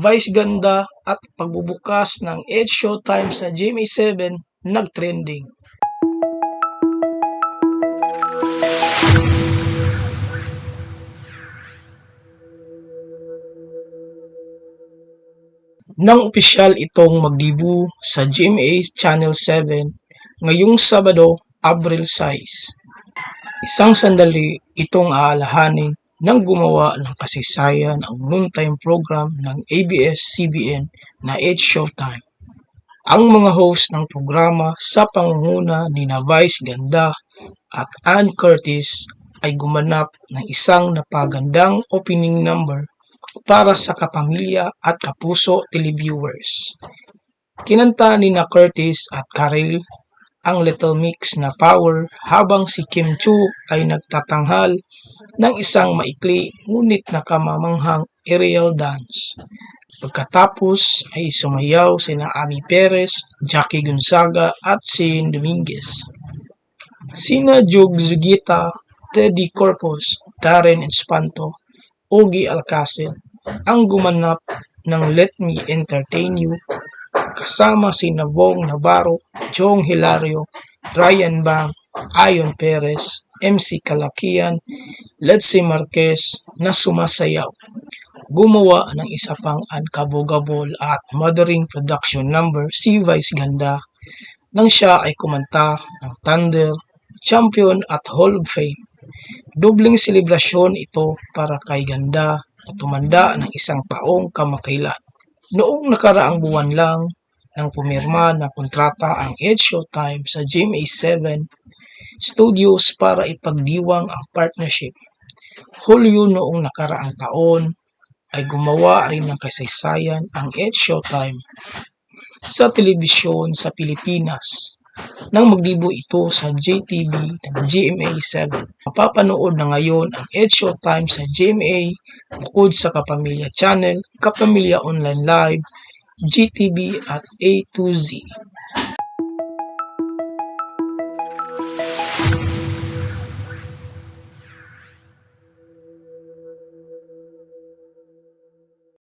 vice ganda at pagbubukas ng Edge Showtime sa GMA7 nag-trending. Nang opisyal itong magdebu sa GMA Channel 7 ngayong Sabado, Abril 6. Isang sandali itong aalahanin nang gumawa ng kasaysayan ang noontime program ng ABS-CBN na Edge Showtime. Ang mga host ng programa sa pangunguna ni Vice Ganda at Ann Curtis ay gumanap ng isang napagandang opening number para sa kapamilya at kapuso televiewers. Kinanta ni na Curtis at Karel ang Little Mix na Power habang si Kim Chu ay nagtatanghal ng isang maikli ngunit nakamamanghang aerial dance. Pagkatapos ay sumayaw sina Ami Perez, Jackie Gonzaga at Shane Dominguez. Sina Jug Zugita, Teddy Corpus, Darren Espanto, Ogie Alcacel ang gumanap ng Let Me Entertain You kasama sina Bong Navarro, Jong Hilario, Ryan Bang, Ayon Perez, MC Kalakian, Letzi Marquez na sumasayaw. Gumawa ng isa pang unkabogable at mothering production number si Vice Ganda nang siya ay kumanta ng Thunder, Champion at Hall of Fame. Dobling selebrasyon ito para kay Ganda na tumanda ng isang taong kamakailan. Noong nakaraang buwan lang nang pumirma na kontrata ang Edge Showtime sa GMA7 Studios para ipagdiwang ang partnership. Hulyo noong nakaraang taon ay gumawa rin ng kasaysayan ang Edge Showtime sa telebisyon sa Pilipinas nang magdibo ito sa JTV ng GMA7. Mapapanood na ngayon ang Edge Showtime sa GMA bukod sa Kapamilya Channel, Kapamilya Online Live, GTV at A to Z.